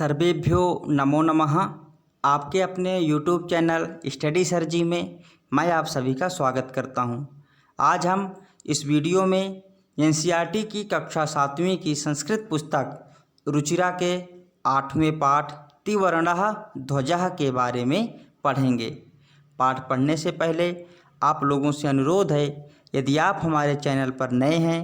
सर्वेभ्यो नमो नमः। आपके अपने YouTube चैनल स्टडी सर जी में मैं आप सभी का स्वागत करता हूं। आज हम इस वीडियो में NCERT की कक्षा 7वीं की संस्कृत पुस्तक रुचिरा के 8वें पाठ त्रिवर्णः ध्वजः के बारे में पढ़ेंगे। पाठ पढ़ने से पहले आप लोगों से अनुरोध है, यदि आप हमारे चैनल पर नए हैं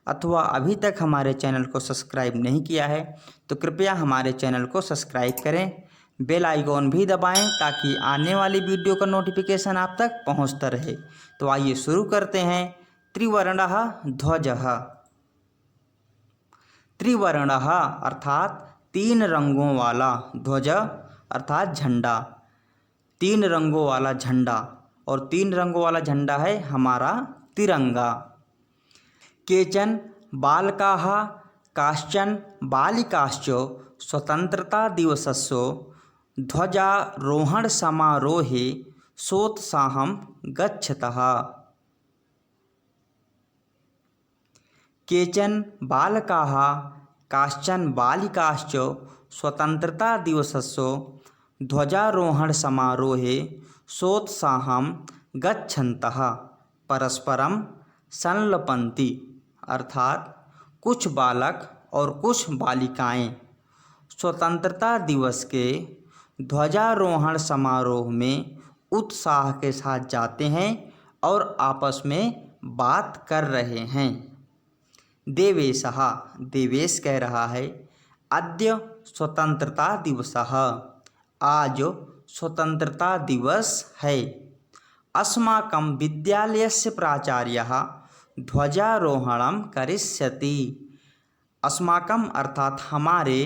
अथवा अभी तक हमारे चैनल को सब्सक्राइब नहीं किया है तो कृपया हमारे चैनल को सब्सक्राइब करें, बेल आइकॉन भी दबाएं ताकि आने वाली वीडियो का नोटिफिकेशन आप तक पहुंचता रहे। तो आइए शुरू करते हैं। त्रिवर्णः ध्वजः। त्रिवर्णः अर्थात तीन रंगों वाला, ध्वज अर्थात झंडा, तीन रंगों वाला झंडा। और तीन रंगों वाला झंडा है हमारा तिरंगा। केचन बालकाः काश्चन बालिकाश्च स्वतंत्रता दिवसस्य ध्वजारोहण समारोहे सोत्साहं गच्छतः। केचन बालकाः काश्चन बालिकाश्च स्वतंत्रता दिवसस्य ध्वजारोहण समारोहे सोत्साहं गच्छन्तः परस्परं संलपन्ति। अर्थात कुछ बालक और कुछ बालिकाएं स्वतंत्रता दिवस के ध्वजारोहण समारोह में उत्साह के साथ जाते हैं और आपस में बात कर रहे हैं। देवेशः, देवेश कह रहा है, अद्य स्वतंत्रता दिवसः, आज स्वतंत्रता दिवस है। अस्माकं विद्यालयस्य प्राचार्यः ध्वजारोहणं करिष्यति। अस्माकं अर्थात हमारे,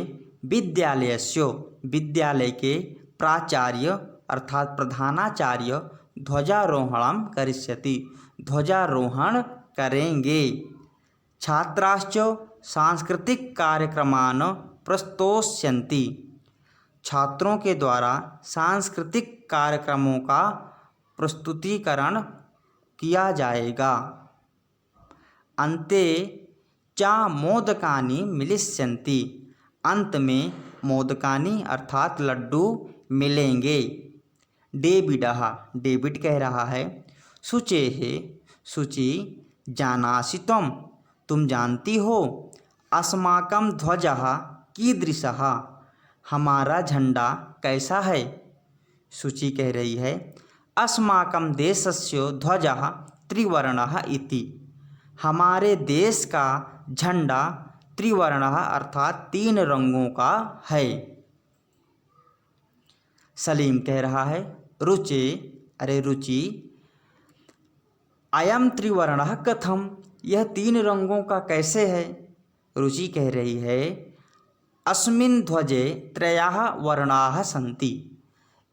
विद्यालयस्य विद्यालय के, प्राचार्य अर्थात प्रधानाचार्य ध्वजारोहणं करिष्यति ध्वजारोहण करेंगे। छात्राश्च सांस्कृतिक कार्यक्रमान् प्रस्तोष्यन्ति। छात्रों के द्वारा सांस्कृतिक कार्यक्रमों का प्रस्तुतिकरण किया जाएगा। अन्ते च मोदकानि मिलिष्यन्ति। अंत में मोदकानि अर्थात लड्डू मिलेंगे। डेविडः, डेविड कह रहा है, शुचेः, शुचि, जानासि त्वं, तुम जानती हो, अस्माकं ध्वजः कीदृशः, हमारा झंडा कैसा है। शुचि कह रही है, अस्माकं देशस्य ध्वजः त्रिवर्णः इति, हमारे देश का झंडा त्रिवर्णः अर्थात तीन रंगों का है। सलीम कह रहा है, रुचे, अरे रुचि, अयम त्रिवर्णः कथम, यह तीन रंगों का कैसे है। रुचि कह रही है, अस्मिन् ध्वजे त्रयः वर्णाः सन्ति,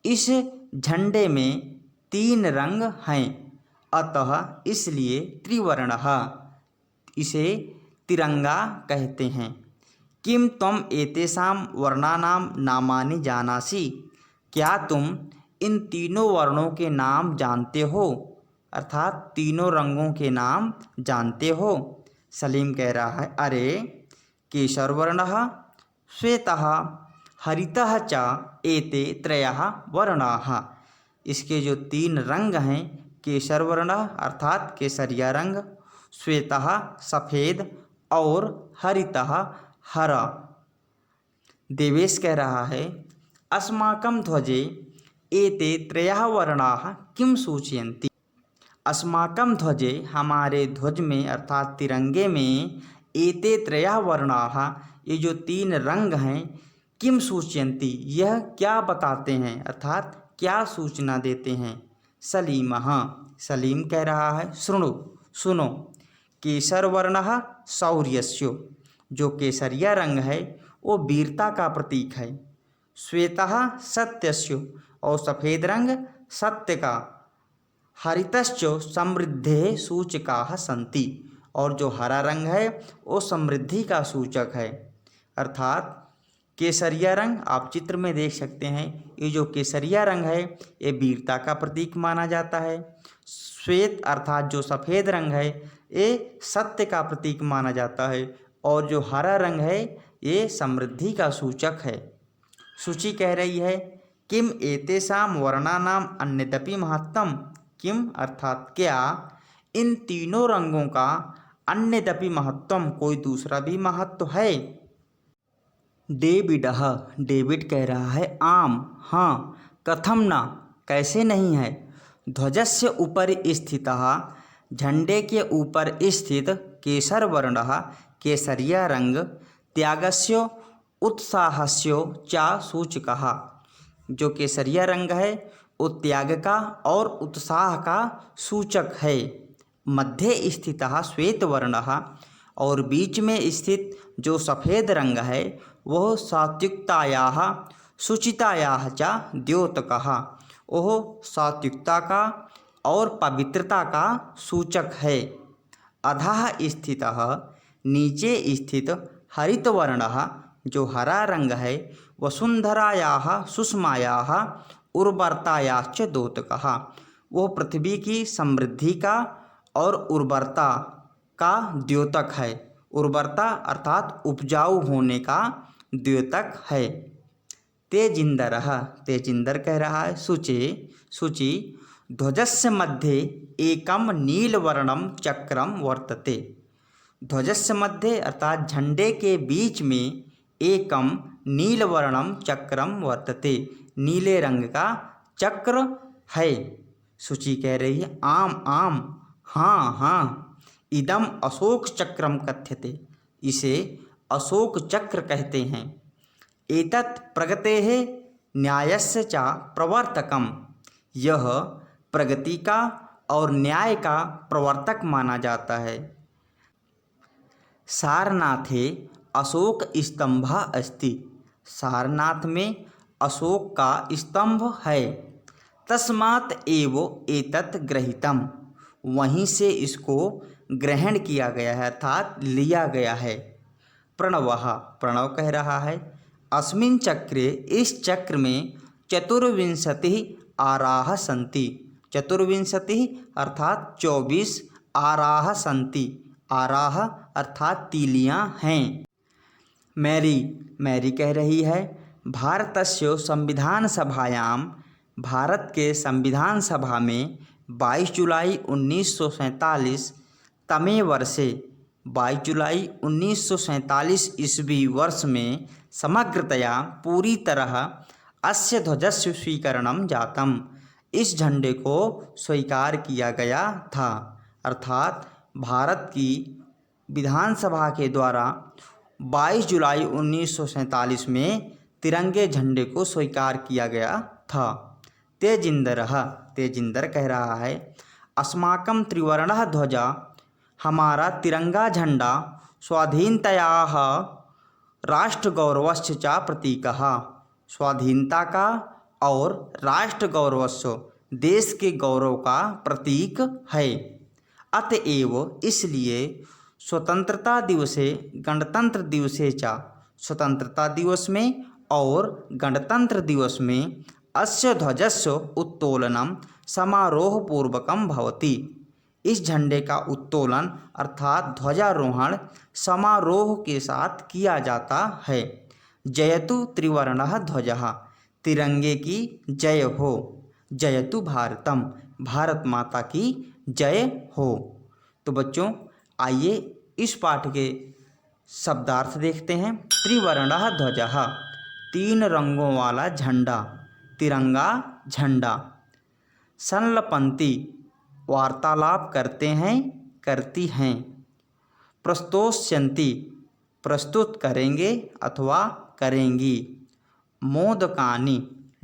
इस झंडे में तीन रंग हैं, अतः इसलिए त्रिवर्णः, इसे तिरंगा कहते हैं। किम त्वम एतेषां वर्णानां नामानि जानासि, क्या तुम इन तीनों वर्णों के नाम जानते हो, अर्थात तीनों रंगों के नाम जानते हो। सलीम कह रहा है, अरे केशरवर्णः, श्वेतः, हरितः च एते त्रयः वर्णाः, इसके जो तीन रंग हैं, केशरवर्णः अर्थात केसरिया रंग, श्वेतः सफ़ेद और हरितः हरा। देवेश कह रहा है, अस्माकं ध्वजे एते त्रयः वर्णाः किं सूचयन्ति। अस्माकं ध्वजे, हमारे ध्वज में अर्थात तिरंगे में, एते त्रयः वर्णाः, ये जो तीन रंग हैं, किम सूचयन्ति, यह क्या बताते हैं, अर्थात क्या सूचना देते हैं। सलीमः, सलीम कह रहा है, शृणु, सुनो, केसरवर्णः शौर्यस्य, जो केसरिया रंग है वो वीरता का प्रतीक है। श्वेतः सत्यस्य, और सफ़ेद रंग सत्य का। हरितश्च समृद्धेः सूचकाः सन्ति, और जो हरा रंग है वो समृद्धि का सूचक है। अर्थात केसरिया रंग आप चित्र में देख सकते हैं, ये जो केसरिया रंग है ये वीरता का प्रतीक माना जाता है। श्वेत अर्थात जो सफ़ेद रंग है ये सत्य का प्रतीक माना जाता है, और जो हरा रंग है ये समृद्धि का सूचक है। सूची कह रही है किम एतेषां वर्णानाम अन्यदपि महत्तम, किम अर्थात क्या इन तीनों रंगों का अन्यदपि महत्तम कोई दूसरा भी महत्व है। डेविडः डेविड कह रहा है आम हाँ, कथम न कैसे नहीं है, ध्वजस्य उपरि स्थितः झंडे के ऊपर स्थित केसर वर्णः केसरिया रंग त्यागस्य उत्साहस्य च सूचकः, जो केसरिया रंग है वो त्याग का और उत्साह का सूचक है। मध्य स्थितः श्वेत वर्णः और बीच में स्थित जो सफ़ेद रंग है वह सात्विकतायाः शुचितायाः च द्योतकः, वह सात्विकता का और पवित्रता का सूचक है। अधः स्थितः नीचे स्थित हरित वर्णः जो हरा रंग है वसुंधरायाः सुषमायाः उर्वरतायाश्च द्योतकः, वह पृथ्वी की समृद्धि का और उर्वरता का द्योतक है। उर्वरता अर्थात उपजाऊ होने का द्योतक है। तेजिंदरः तेजिंदर कह रहा है शुचि ध्वजस्य मध्ये एकम नीलवर्णम चक्रम वर्तते, ध्वजस्य मध्ये अर्थात झंडे के बीच में एकम नीलवर्णम चक्रम वर्तते, नीले रंग का चक्र है। सूची कह रही है आम आम हाँ हाँ, इदम अशोक चक्रम कथ्यते, इसे अशोक चक्र कहते हैं। एतत् प्रगतेः न्यायस्य च प्रवर्तकम, यह प्रगति का और न्याय का प्रवर्तक माना जाता है। सारनाथे अशोक स्तंभ अस्ति, सारनाथ में अशोक का स्तंभ है। तस्मात् एव एतत् गृहीतम, वहीं से इसको ग्रहण किया गया है अर्थात लिया गया है। प्रणवः प्रणव कह रहा है अस्मिन् चक्रे, इस चक्र में 24 आराः सन्ति, 24 अर्थात 24 आराः सन्ति, आराह अर्थात तीलियां हैं। मैरी कह रही है भारतस्य संविधान सभायां, भारत के संविधान सभा में 22 जुलाई 1947 तमे वर्षे, 22 जुलाई 1947 ईस्वी वर्ष में समग्रतया पूरी तरह अस्य ध्वजस्य स्वीकरणम जातम, इस झंडे को स्वीकार किया गया था। अर्थात भारत की विधानसभा के द्वारा 22 जुलाई 1947 में तिरंगे झंडे को स्वीकार किया गया था। तेजिंदर कह रहा है अस्माकं त्रिवर्णः ध्वजा, हमारा तिरंगा झंडा स्वाधीनतायाः राष्ट्रगौरवस्य च प्रतीकः, स्वाधीनता का और राष्ट्र गौरवस्य देश के गौरव का प्रतीक है। अतएव इसलिए स्वतंत्रता दिवसे गणतंत्र दिवसे च, स्वतंत्रता दिवस में और गणतंत्र दिवस में अस्य ध्वजस्य उत्तोलनम समारोहपूर्वकम भवति, इस झंडे का उत्तोलन अर्थात ध्वजारोहण समारोह के साथ किया जाता है। जयतु त्रिवर्णः ध्वजः, तिरंगे की जय हो। जयतु भारतम, भारत माता की जय हो। तो बच्चों आइए इस पाठ के शब्दार्थ देखते हैं। त्रिवर्णः ध्वजः, 3 रंगों वाला झंडा, तिरंगा झंडा। संलपन्ति, वार्तालाप करते हैं करती हैं। प्रस्तोष्यन्ति, प्रस्तुत करेंगे अथवा करेंगी। मोदकानि,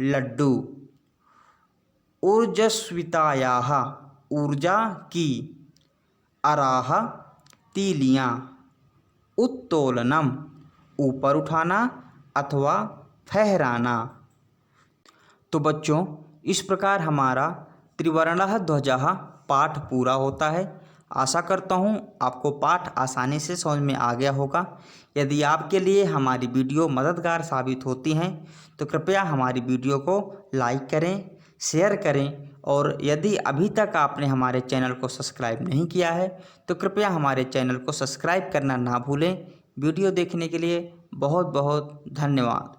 लड्डू। ऊर्जस्वितायाः, ऊर्जा की। अराह, तीलियाँ। उत्तोलनम, ऊपर उठाना अथवा फहराना। तो बच्चों इस प्रकार हमारा त्रिवर्णः ध्वजः पाठ पूरा होता है। आशा करता हूँ आपको पाठ आसानी से समझ में आ गया होगा। यदि आपके लिए हमारी वीडियो मददगार साबित होती हैं तो कृपया हमारी वीडियो को लाइक करें, शेयर करें और यदि अभी तक आपने हमारे चैनल को सब्सक्राइब नहीं किया है तो कृपया हमारे चैनल को सब्सक्राइब करना ना भूलें। वीडियो देखने के लिए बहुत बहुत धन्यवाद।